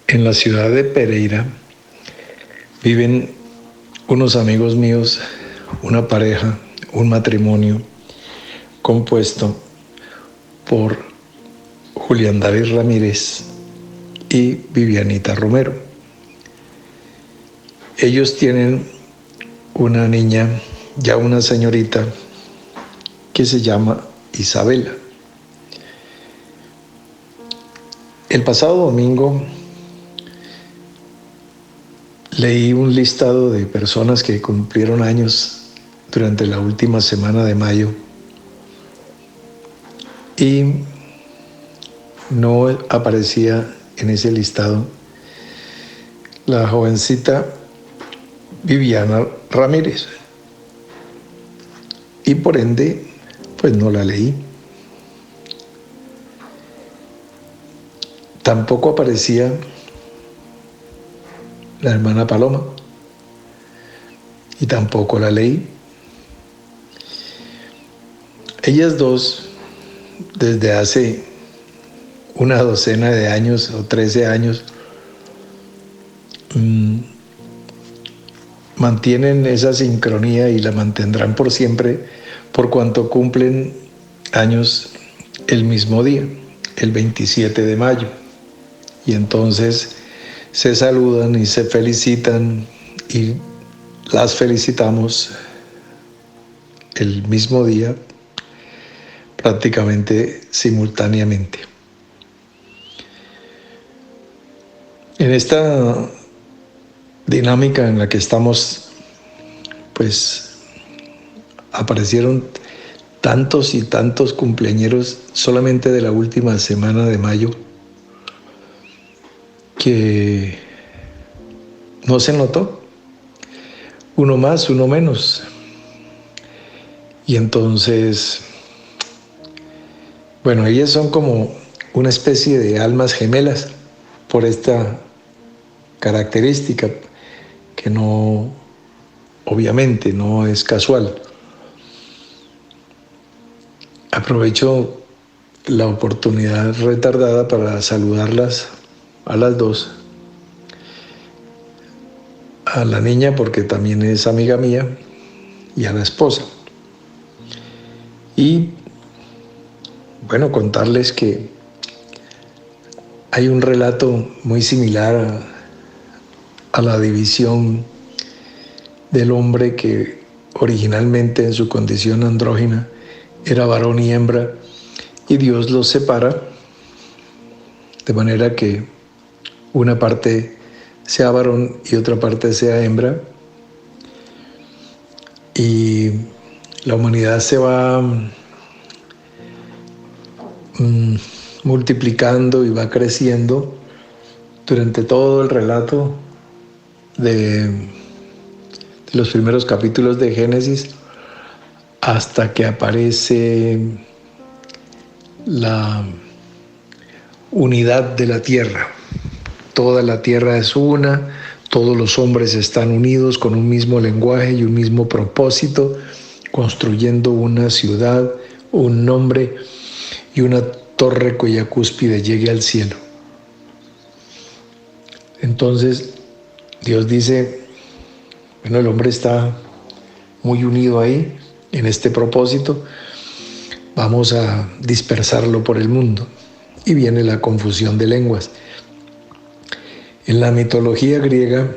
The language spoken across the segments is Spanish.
En la ciudad de Pereira viven unos amigos míos, una pareja, un matrimonio compuesto por Julián David Ramírez y Vivianita Romero. Ellos tienen una niña, ya una señorita, que se llama Isabela. El pasado domingo leí un listado de personas que cumplieron años durante la última semana de mayo y no aparecía en ese listado la jovencita Viviana Ramírez y por ende pues no la leí. Tampoco aparecía la hermana Paloma y tampoco la leí. Ellas dos, desde hace una docena de años o 13 años, mantienen esa sincronía y la mantendrán por siempre, por cuanto cumplen años el mismo día, el 27 de mayo. Y entonces se saludan y se felicitan y las felicitamos el mismo día, prácticamente simultáneamente. En esta dinámica en la que estamos, pues aparecieron tantos y tantos cumpleañeros solamente de la última semana de mayo que no se notó, uno más, uno menos. Y entonces, bueno, ellas son como una especie de almas gemelas por esta característica que no, obviamente, no es casual. Aprovecho la oportunidad retardada para saludarlas a las dos. A la niña porque también es amiga mía y a la esposa. Y bueno, contarles que hay un relato muy similar a la división del hombre que originalmente en su condición andrógina era varón y hembra, y Dios los separa de manera que una parte sea varón y otra parte sea hembra, y la humanidad se va multiplicando y va creciendo durante todo el relato de los primeros capítulos de Génesis hasta que aparece la unidad de la tierra. Toda la tierra es una, todos los hombres están unidos con un mismo lenguaje y un mismo propósito, construyendo una ciudad, un nombre y una torre cuya cúspide llegue al cielo. Entonces Dios dice, bueno, el hombre está muy unido ahí, en este propósito, vamos a dispersarlo por el mundo. Y viene la confusión de lenguas. En la mitología griega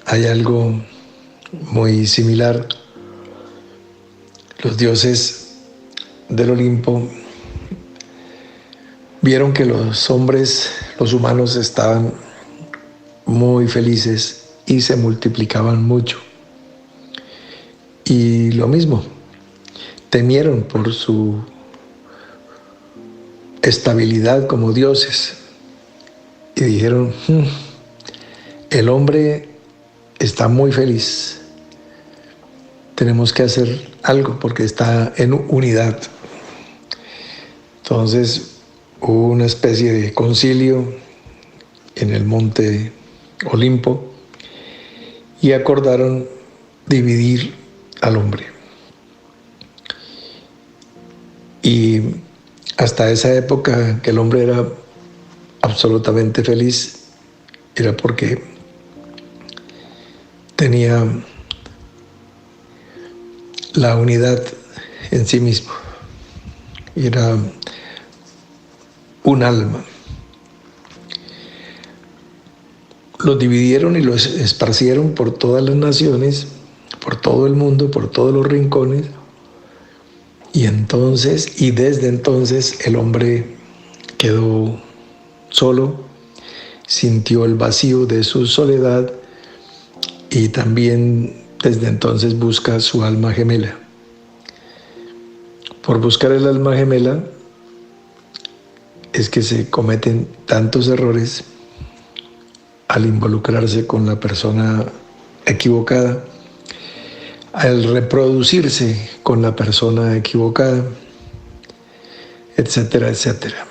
hay algo muy similar. Los dioses del Olimpo vieron que los hombres, los humanos, estaban muy felices y se multiplicaban mucho. Y lo mismo, temieron por su estabilidad como dioses y dijeron, el hombre está muy feliz, tenemos que hacer algo porque está en unidad. Entonces hubo una especie de concilio en el monte Olimpo y acordaron dividir al hombre. Y hasta esa época que el hombre era absolutamente feliz, era porque tenía la unidad en sí mismo. Era un alma. Los dividieron y los esparcieron por todas las naciones, por todo el mundo, por todos los rincones. Y desde entonces el hombre quedó solo, sintió el vacío de su soledad y también desde entonces busca su alma gemela. Por buscar el alma gemela es que se cometen tantos errores al involucrarse con la persona equivocada, al reproducirse con la persona equivocada, etcétera, etcétera.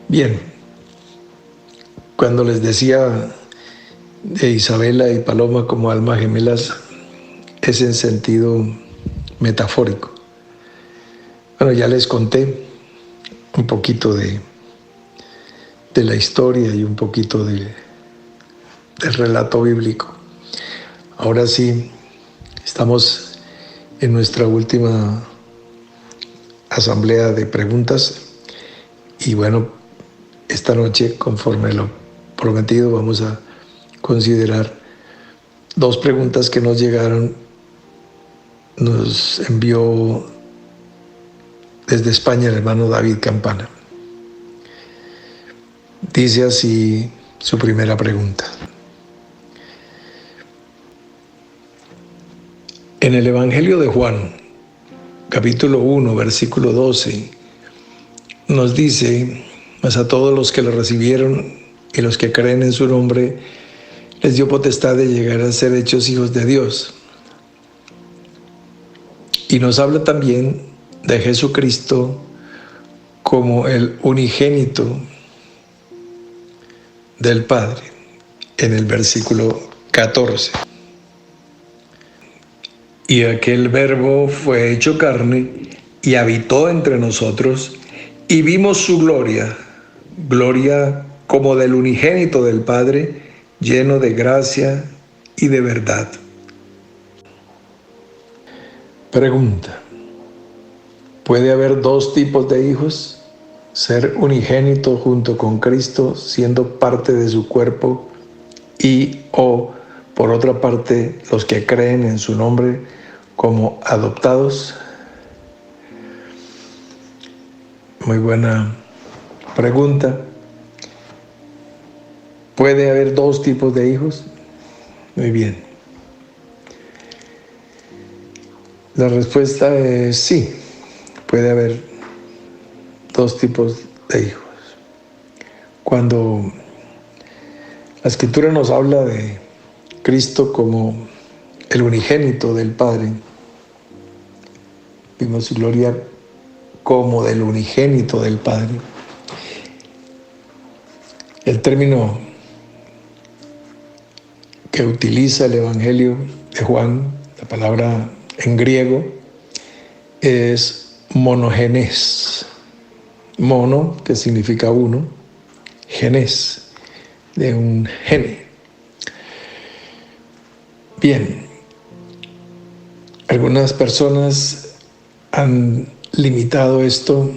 Bien, cuando les decía de Isabela y Paloma como almas gemelas, es en sentido metafórico. Bueno, ya les conté un poquito de la historia y un poquito del relato bíblico. Ahora sí, estamos en nuestra última asamblea de preguntas y bueno, esta noche, conforme lo prometido, vamos a considerar 2 preguntas que nos llegaron. Nos envió desde España el hermano David Campana. Dice así su primera pregunta. En el Evangelio de Juan, capítulo 1, versículo 12, nos dice: mas a todos los que lo recibieron y los que creen en su nombre, les dio potestad de llegar a ser hechos hijos de Dios. Y nos habla también de Jesucristo como el unigénito del Padre, en el versículo 14. Y aquel Verbo fue hecho carne y habitó entre nosotros, y vimos su gloria, gloria como del unigénito del Padre, lleno de gracia y de verdad. Pregunta: ¿puede haber 2 tipos de hijos? Ser unigénito junto con Cristo, siendo parte de su cuerpo, o por otra parte, los que creen en su nombre como adoptados. Muy buena pregunta. ¿Puede haber 2 tipos de hijos? Muy bien. La respuesta es sí, puede haber 2 tipos de hijos. Cuando la Escritura nos habla de Cristo como el unigénito del Padre, vimos su gloria como del unigénito del Padre. El término que utiliza el Evangelio de Juan, la palabra en griego, es monogenes. Mono, que significa uno, genes, de un gene. Bien, algunas personas han limitado esto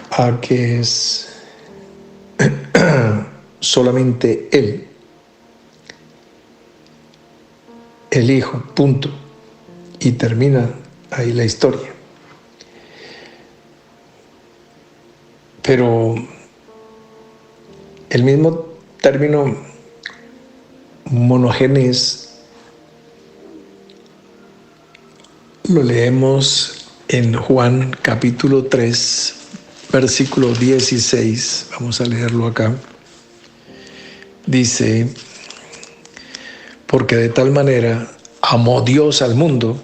a que es solamente Él, el Hijo, punto, y termina ahí la historia. Pero el mismo término monogenes lo leemos en Juan capítulo 3, versículo 16. Vamos a leerlo acá. Dice: porque de tal manera amó Dios al mundo,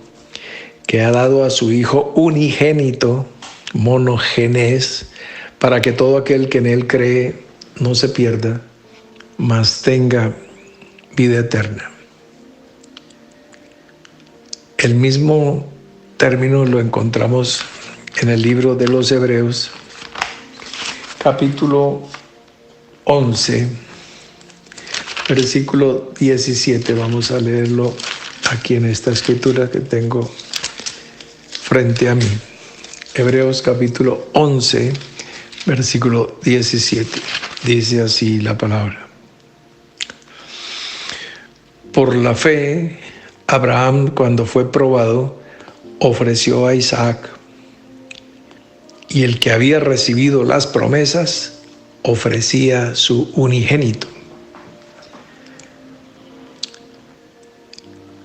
que ha dado a su Hijo unigénito, monogenes, para que todo aquel que en Él cree no se pierda, mas tenga vida eterna. El mismo término lo encontramos en el libro de los Hebreos, capítulo 11, versículo 17, vamos a leerlo aquí en esta escritura que tengo frente a mí. Hebreos capítulo 11, versículo 17. Dice así la palabra. Por la fe, Abraham, cuando fue probado, ofreció a Isaac, y el que había recibido las promesas ofrecía su unigénito.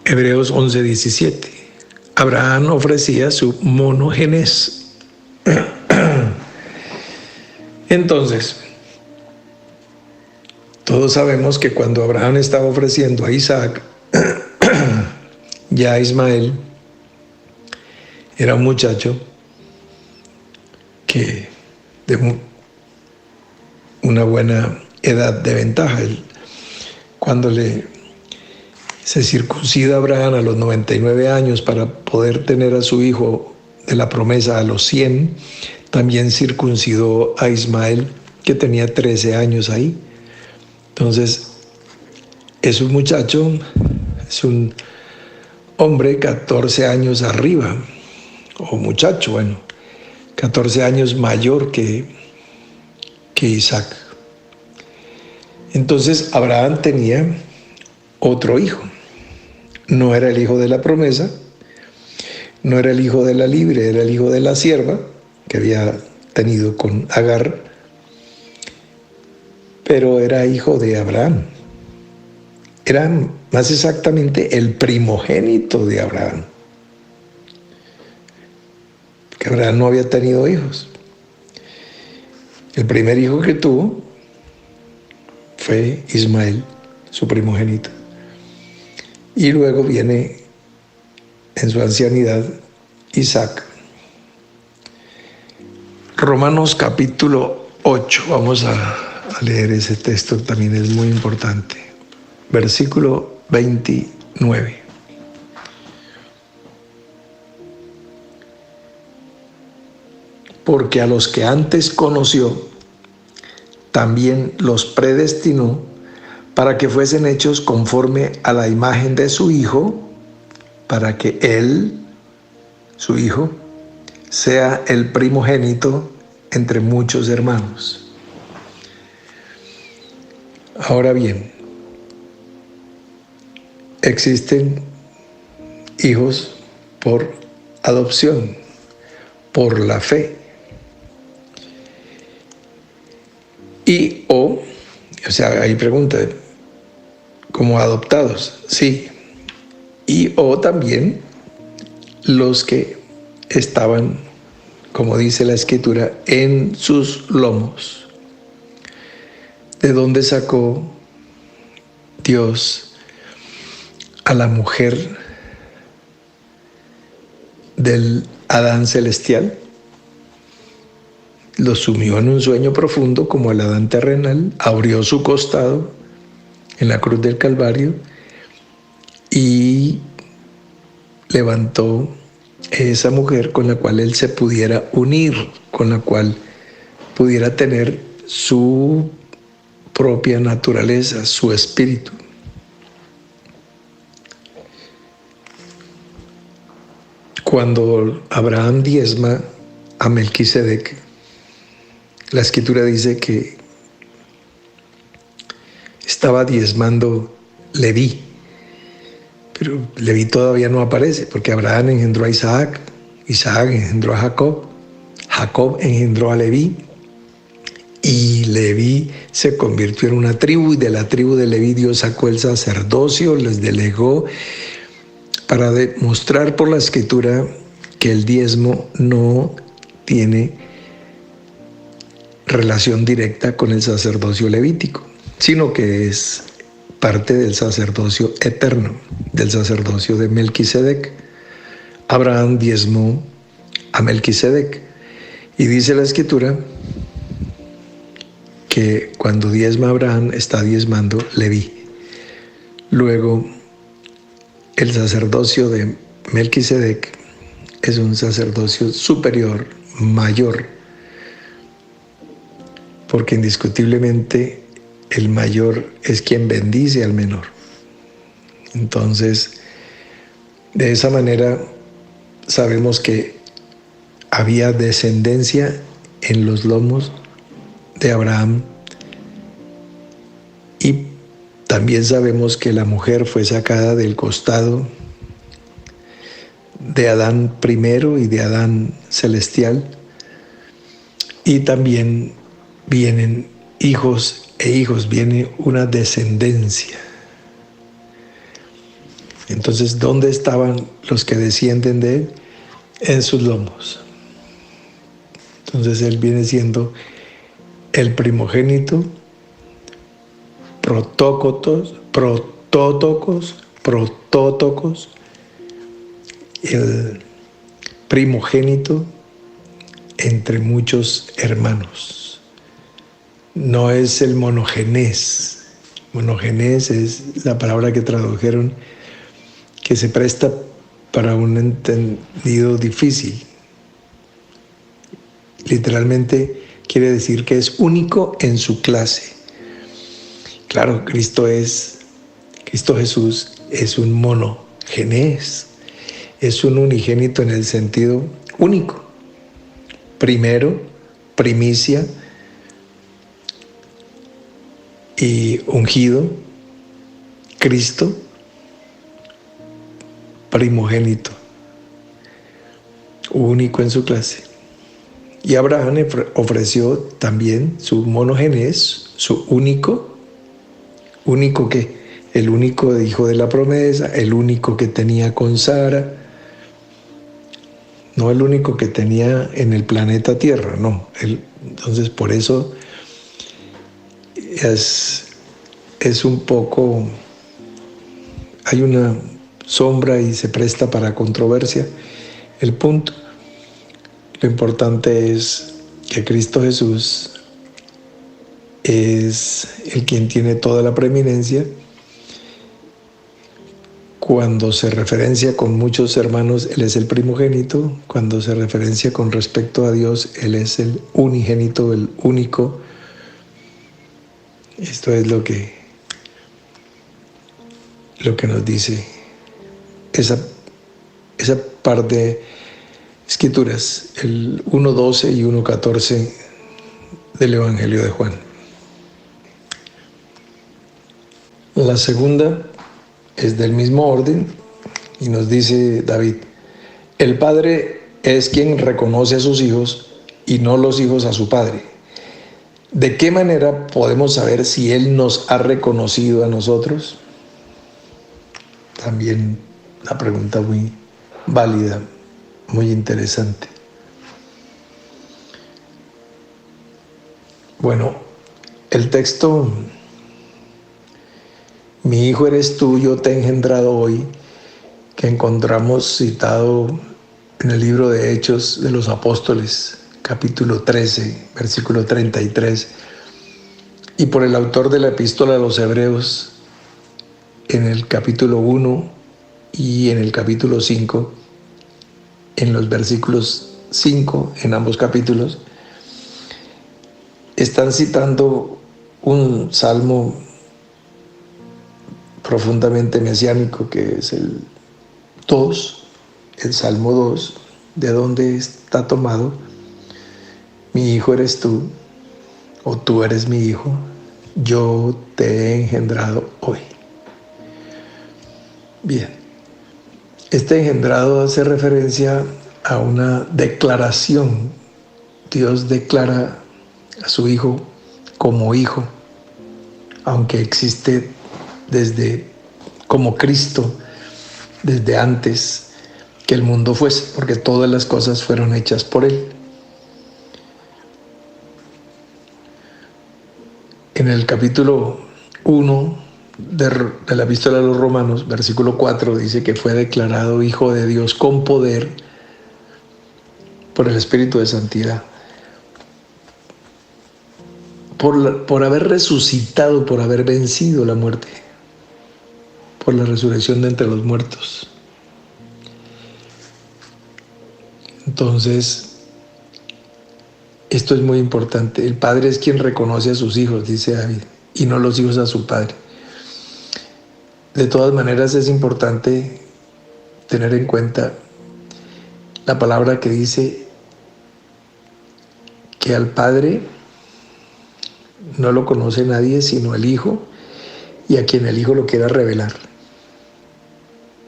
Hebreos 11, 17. Abraham ofrecía su monógenes. Entonces, todos sabemos que cuando Abraham estaba ofreciendo a Isaac, ya Ismael era un muchacho que de una buena edad de ventaja. Cuando se circuncida a Abraham a los 99 años para poder tener a su hijo de la promesa a los 100, también circuncidó a Ismael, que tenía 13 años ahí. Entonces, es un muchacho, es un hombre 14 años arriba, o muchacho, bueno, 14 años mayor que Isaac. Entonces, Abraham tenía otro hijo. No era el hijo de la promesa, no era el hijo de la libre, era el hijo de la sierva que había tenido con Agar, pero era hijo de Abraham. Era más exactamente el primogénito de Abraham, que Abraham no había tenido hijos. El primer hijo que tuvo fue Ismael, su primogénito. Y luego viene en su ancianidad Isaac. Romanos capítulo 8, vamos a leer ese texto, también es muy importante. Versículo 29. Porque a los que antes conoció, también los predestinó para que fuesen hechos conforme a la imagen de su Hijo, para que Él, su Hijo, sea el primogénito entre muchos hermanos. Ahora bien, existen hijos por adopción, por la fe. O sea, ahí pregunta, como adoptados, sí. O también los que estaban, como dice la Escritura, en sus lomos. ¿De dónde sacó Dios a la mujer del Adán celestial? Lo sumió en un sueño profundo como el Adán terrenal, abrió su costado en la cruz del Calvario y levantó esa mujer con la cual él se pudiera unir, con la cual pudiera tener su propia naturaleza, su espíritu. Cuando Abraham diezma a Melquisedec, la Escritura dice que estaba diezmando Leví, pero Leví todavía no aparece, porque Abraham engendró a Isaac, Isaac engendró a Jacob, Jacob engendró a Leví, y Leví se convirtió en una tribu, y de la tribu de Leví Dios sacó el sacerdocio, les delegó para demostrar por la Escritura que el diezmo no tiene relación directa con el sacerdocio levítico, sino que es parte del sacerdocio eterno, del sacerdocio de Melquisedec. Abraham diezmó a Melquisedec, y dice la Escritura que cuando diezma Abraham está diezmando Leví. Luego, el sacerdocio de Melquisedec es un sacerdocio superior, mayor, porque indiscutiblemente el mayor es quien bendice al menor. Entonces, de esa manera sabemos que había descendencia en los lomos de Abraham, y también sabemos que la mujer fue sacada del costado de Adán primero y de Adán celestial, y también vienen hijos e hijos, viene una descendencia. Entonces, ¿dónde estaban los que descienden de él? En sus lomos. Entonces él viene siendo el primogénito, protótocos, el primogénito entre muchos hermanos. No es el monogenés. Monogenés es la palabra que tradujeron, que se presta para un entendido difícil. Literalmente quiere decir que es único en su clase. Claro, Cristo Jesús es un monogenés, es un unigénito en el sentido único. Primero, primicia y ungido, Cristo, primogénito, único en su clase. Y Abraham ofreció también su monogenés, su único que el único hijo de la promesa, el único que tenía con Sara, no el único que tenía en el planeta Tierra, no. Entonces por eso es un poco, hay una sombra y se presta para controversia el punto. Lo importante es que Cristo Jesús es el quien tiene toda la preeminencia. Cuando se referencia con muchos hermanos, Él es el primogénito. Cuando se referencia con respecto a Dios, Él es el unigénito, el único. Esto es lo que nos dice esa par de escrituras, el 1.12 y 1.14 del Evangelio de Juan. La segunda es del mismo orden y nos dice David: el padre es quien reconoce a sus hijos y no los hijos a su padre. ¿De qué manera podemos saber si Él nos ha reconocido a nosotros? También una pregunta muy válida, muy interesante. Bueno, el texto, mi hijo eres tú, yo te he engendrado hoy, que encontramos citado en el libro de Hechos de los Apóstoles, capítulo 13, versículo 33, y por el autor de la epístola a los Hebreos, en el capítulo 1 y en el capítulo 5, en los versículos 5, en ambos capítulos, están citando un salmo profundamente mesiánico, que es el 2, el Salmo 2, de donde está tomado: mi hijo eres tú, o tú eres mi hijo, yo te he engendrado hoy. Bien, este engendrado hace referencia a una declaración. Dios declara a su hijo como hijo, aunque existe como Cristo desde antes que el mundo fuese, porque todas las cosas fueron hechas por Él. En el capítulo 1 de la epístola a los Romanos, versículo 4, dice que fue declarado hijo de Dios con poder por el Espíritu de Santidad, por haber resucitado, por haber vencido la muerte, por la resurrección de entre los muertos. Entonces, esto es muy importante. El padre es quien reconoce a sus hijos, dice David. y no los hijos a su padre. De todas maneras es importante tener en cuenta la palabra que dice que al Padre no lo conoce nadie sino el Hijo y a quien el Hijo lo quiera revelar.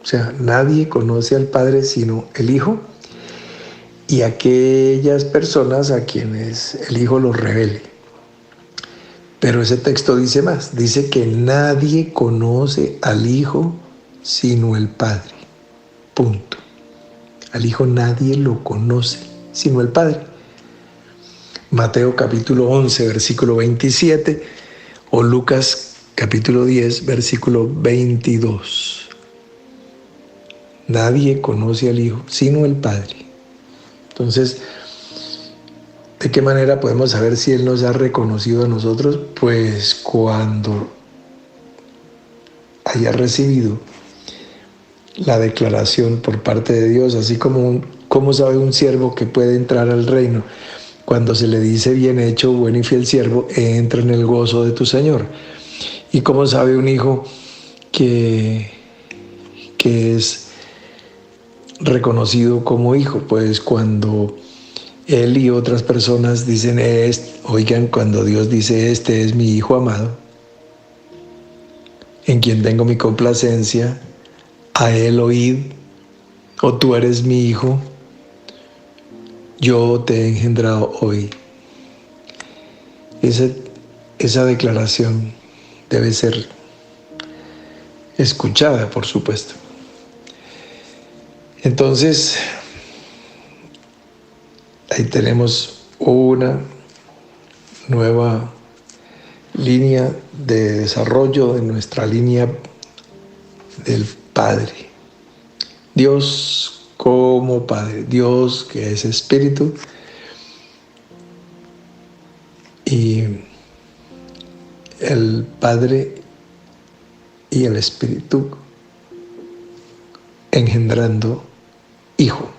O sea, nadie conoce al Padre sino el Hijo y aquellas personas a quienes el Hijo los revele. Pero ese texto dice más, dice que nadie conoce al Hijo sino el Padre. Punto. Al Hijo nadie lo conoce sino el Padre. Mateo capítulo 11, versículo 27, o Lucas capítulo 10, versículo 22. Nadie conoce al Hijo sino el Padre. Entonces, ¿de qué manera podemos saber si Él nos ha reconocido a nosotros? Pues cuando haya recibido la declaración por parte de Dios, así como sabe un siervo que puede entrar al reino. Cuando se le dice, bien hecho, buen y fiel siervo, entra en el gozo de tu Señor. ¿Y cómo sabe un hijo que es reconocido como hijo? Pues cuando él y otras personas dicen, oigan, cuando Dios dice, este es mi hijo amado, en quien tengo mi complacencia, a él oíd, o tú eres mi hijo, yo te he engendrado hoy. Esa declaración debe ser escuchada, por supuesto. Entonces, ahí tenemos una nueva línea de desarrollo de nuestra línea del Padre. Dios como Padre, Dios que es Espíritu, y el Padre y el Espíritu engendrando Hijo.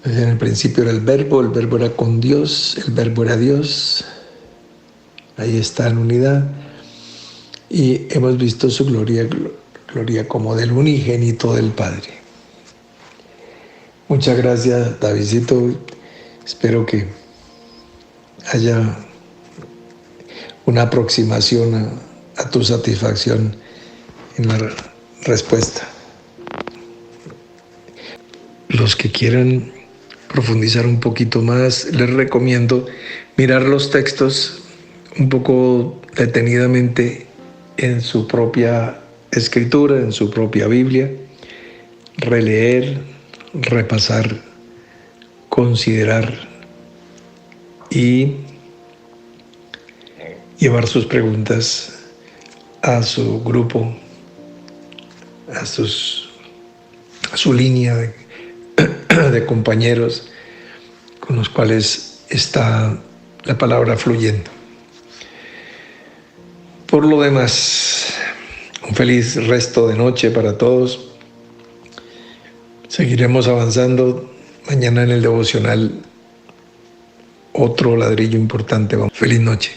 En el principio era el verbo era con Dios, el verbo era Dios, ahí está en unidad, y hemos visto su gloria como del unigénito del Padre. Muchas gracias, Davidcito. Espero que haya una aproximación a tu satisfacción en la respuesta. Los que quieran profundizar un poquito más, les recomiendo mirar los textos un poco detenidamente en su propia escritura, en su propia Biblia, releer, repasar, considerar y llevar sus preguntas a su grupo, a su línea de compañeros con los cuales está la palabra fluyendo. Por lo demás, un feliz resto de noche para todos. Seguiremos avanzando mañana en el devocional. Otro ladrillo importante. Feliz noche.